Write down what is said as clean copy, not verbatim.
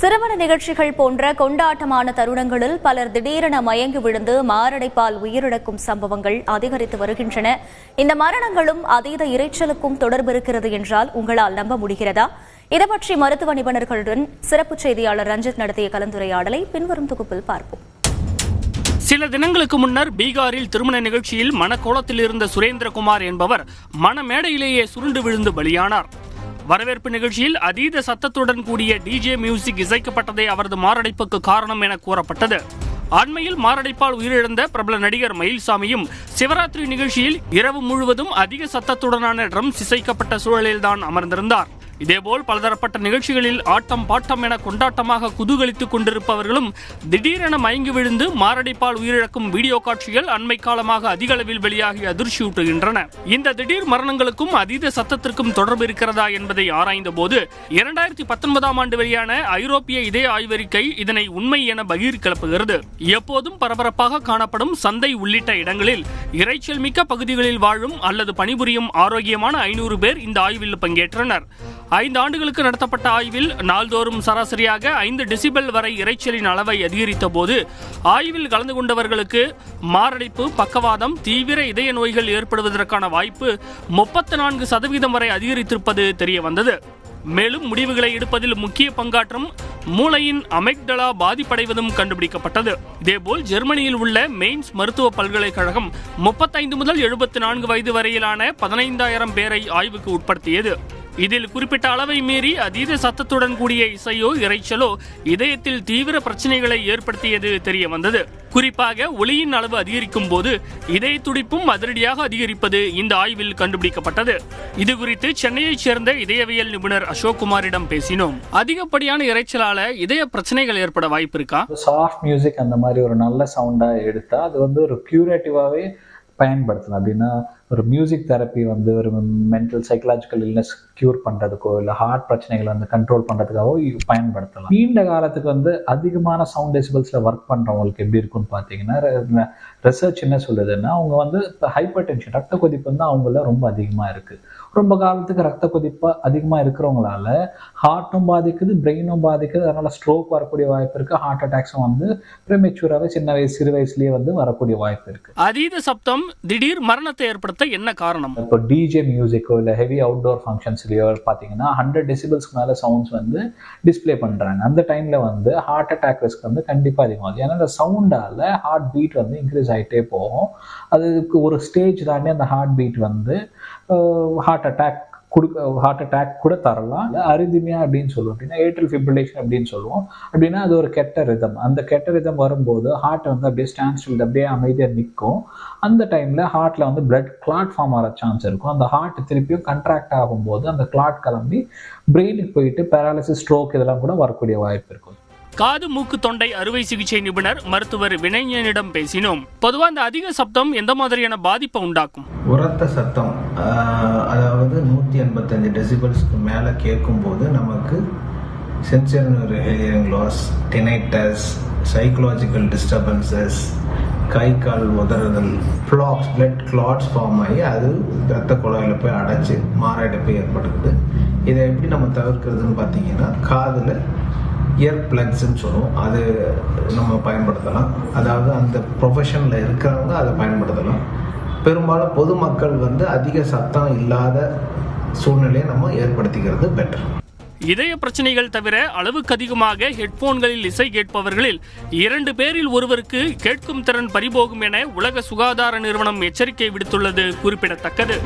திருமண நிகழ்ச்சிகள் போன்ற கொண்டாட்டமான தருணங்களில் பலர் திடீரென மயங்கி விழுந்து மாரடைப்பால் உயிரிழக்கும் சம்பவங்கள் அதிகரித்து வருகின்றன. இந்த மரணங்களும் அதீத இரைச்சலுக்கும் தொடர்பு இருக்கிறது என்றால் உங்களால் நம்ப முடிகிறதா? இது பற்றி மருத்துவ நிபுணர்களுடன் சிறப்பு செய்தியாளர் ரஞ்சித் நடத்திய கலந்துரையாடலை பின்வரும் தொகுப்பில் பார்ப்போம். சில தினங்களுக்கு முன்னர் பீகாரில் திருமண நிகழ்ச்சியில் மனக்கோலத்தில் இருந்த சுரேந்திரகுமார் என்பவர் மணமேடையிலேயே சுருண்டு விழுந்து பலியானார். வரவேற்பு நிகழ்ச்சியில் அதீத சத்தத்துடன் கூடிய டிஜே மியூசிக் இசைக்கப்பட்டதே அவரது மாரடைப்புக்கு காரணம் என கூறப்பட்டது. அண்மையில் மாரடைப்பால் உயிரிழந்த பிரபல நடிகர் மயில்சாமியும் சிவராத்திரி நிகழ்ச்சியில் இரவு முழுவதும் அதிக சத்தத்துடனான ட்ரம்ஸ் இசைக்கப்பட்ட சூழலில்தான் அமர்ந்திருந்தார். இதேபோல் பலதரப்பட்ட நிகழ்ச்சிகளில் ஆட்டம் பாட்டம் என கொண்டாட்டமாக குதூகலித்துக் கொண்டிருப்பவர்களும் திடீரென மயங்கி விழுந்து மாரடைப்பால் உயிரிழக்கும் வீடியோ காட்சிகள் அண்மை காலமாக அதிக அளவில் வெளியாகி அதிர்ச்சியூட்டுகின்றன. இந்த திடீர் மரணங்களுக்கும் அதீத சத்தத்திற்கும் தொடர்பு இருக்கிறதா என்பதை ஆராய்ந்த போது 2019 ஆண்டு வெளியான ஐரோப்பிய இதய ஆய்வறிக்கை இதனை உண்மை என பகீர் கிளப்புகிறது. எப்போதும் பரபரப்பாக காணப்படும் சந்தை உள்ளிட்ட இடங்களில் இரைச்சல் மிக்க பகுதிகளில் வாழும் அல்லது பணிபுரியும் ஆரோக்கியமான 500 பேர் இந்த ஆய்வில் பங்கேற்றனர். 5 ஆண்டுகளுக்கு நடத்தப்பட்ட ஆய்வில் நாள்தோறும் சராசரியாக 5 டெசிபல் வரை இரைச்சலின் அளவை அதிகரித்த போது ஆய்வில் கலந்து கொண்டவர்களுக்கு மாரடைப்பு, பக்கவாதம், தீவிர இதய நோய்கள் ஏற்படுவதற்கான வாய்ப்பு 34% வரை அதிகரித்திருப்பது தெரிய வந்தது. மேலும் முடிவுகளை எடுப்பதில் முக்கிய பங்காற்றும் மூளையின் அமெக்டலா பாதிப்படைவதும் கண்டுபிடிக்கப்பட்டது. இதேபோல் ஜெர்மனியில் உள்ள மெயின்ஸ் மருத்துவ பல்கலைக்கழகம் 35 முதல் 74 வயது வரையிலான 15,000 பேரை ஆய்வுக்கு உட்படுத்தியது. இதில் குறிப்பிட்ட அளவை மீறி அதீத சத்தத்துடன் கூடிய இசையோ இரைச்சலோ இதயத்தில் தீவிர பிரச்சனைகளை ஏற்படுத்தியது தெரிய வந்தது. குறிப்பாக ஒலியின் அளவு அதிகரிக்கும் போது இதய துடிப்பும் அதிரடியாக அதிகரிப்பது இந்த ஆய்வில் கண்டுபிடிக்கப்பட்டது. இதுகுறித்து சென்னையைச் சேர்ந்த இதயவியல் நிபுணர் அசோக் குமாரிடம் பேசினோம். அதிகப்படியான இரைச்சலால இதய பிரச்சனைகள் ஏற்பட வாய்ப்பு இருக்கா? சாஃப்ட் மியூசிக் அந்த மாதிரி ஒரு நல்ல சவுண்டா எடுத்தா அது ஒரு கியூரேட்டிவாவே பயன்படுத்தலாம். அப்படின்னா ஒரு மியூசிக் தெரப்பி ஒரு மென்டல் சைக்கலாஜிக்கல் இல்னஸ் கியூர் பண்ணுறதுக்கோ இல்லை ஹார்ட் பிரச்சனைகளை கண்ட்ரோல் பண்ணுறதுக்காகவோ பயன்படுத்தலாம். நீண்ட காலத்துக்கு அதிகமான சவுண்ட் டெசிபல்ஸில் ஒர்க் பண்ணுறவங்களுக்கு எப்படி இருக்குன்னு பார்த்தீங்கன்னா, ரிசர்ச் என்ன சொல்லுதுன்னா, அவங்க ஹைப்பர் டென்ஷன் ரத்த கொதிப்பு அவங்கள ரொம்ப அதிகமாக இருக்குது. ரொம்ப காலத்துக்கு ரத்த கொதிப்பு அதிகமாக இருக்கிறவங்களால ஹார்ட்டும் பாதிக்குது, பிரெயினும் பாதிக்குது. அதனால் ஸ்ட்ரோக் வரக்கூடிய வாய்ப்பு இருக்குது. ஹார்ட் அட்டாக்ஸும் ப்ரிமெச்சூராகவே சிறு வயசுலேயே வரக்கூடிய வாய்ப்பு இருக்குது. அதீத சப்தம் திடீர் மரணத்தை ஏற்படுத்த என்ன காரணம்? இப்போ டிஜே மியூசிக்கோ இல்லை ஹெவி அவுட்டோர் ஃபங்க்ஷன்ஸ்லயோ பார்த்தீங்கன்னா 100 டெசிபல்ஸ்க்கு மேலே சவுண்ட்ஸ் டிஸ்பிளே பண்ணுறாங்க. அந்த டைமில் ஹார்ட் அட்டாக் ரிஸ்க் கண்டிப்பாக அதிகமாகுது. ஏன்னா அந்த சவுண்டால் ஹார்ட் பீட் இன்க்ரீஸ் ஆகிட்டே போகும். அதுக்கு ஒரு ஸ்டேஜ் தாண்டி அந்த ஹார்ட் பீட் ஹார்ட் அட்டாக் கூட தரலாம். அரிதிமியா அப்படின்னு சொல்லுவோம். அப்படின்னா ஏட்ரியல் ஃபிப்ரிலேஷன் அப்படின்னு சொல்லுவோம். அப்படின்னா அது ஒரு கெட்ட ரிதம். அந்த கெட்ட ரிதம் வரும்போது ஹார்ட் அப்படியே ஸ்டாண்ட் ஸ்டில், அப்படியே அமைதியாக நிற்கும். அந்த டைமில் ஹார்ட்டில் பிளட் கிளாட் ஃபார்ம் ஆகிற சான்ஸ் இருக்கும். அந்த ஹார்ட் திருப்பியும் கண்ட்ராக்ட் ஆகும்போது அந்த கிளாட் கிளம்பி பிரெயினுக்கு போயிட்டு பேராலிசிஸ், ஸ்ட்ரோக் இதெல்லாம் கூட வரக்கூடிய வாய்ப்பு இருக்கும். காது, மூக்கு, தொண்டை அறுவை சிகிச்சை நிபுணர் மருத்துவர் வினயனிடம் பேசினோம். பொதுவாக இந்த அதிக சப்தம் எந்த மாதிரியான பாதிப்பை உண்டாக்கும்? உரத்த சத்தம், அதாவது 185 டெசிபல்ஸ்க்கு மேலே கேட்கும் போது நமக்கு sensory hearing loss, tinnitus, psychological disturbances, கை கால் உதறுதல், பிளட் கிளாட்ஸ் ஃபார்ம் ஆகி அது ரத்த குழாயில் போய் அடைச்சி மாரடைப்பு ஏற்படுது. இதை எப்படி நம்ம தவிர்க்கிறதுன்னு பார்த்தீங்கன்னா, காதில் இயர் பிளக்ஸ்ன்னு சொல்லுவோம், அது நம்ம பயன்படுத்தலாம். அதாவது அந்த ப்ரொஃபஷனில் இருக்கிறவங்க அதை பயன்படுத்தலாம். பெரும்பாலும் பொதுமக்கள் அதிக சத்தம் இல்லாத சூழ்நிலையை நம்ம ஏற்படுத்திக்கிறது பெட்டர். இதய பிரச்சனைகள் தவிர அளவுக்கு அதிகமாக ஹெட்போன்களில் இசை கேட்பவர்களில் 2 பேரில் ஒருவருக்கு கேட்கும் திறன் பறிபோகும் என உலக சுகாதார நிறுவனம் எச்சரிக்கை விடுத்துள்ளது குறிப்பிடத்தக்கது.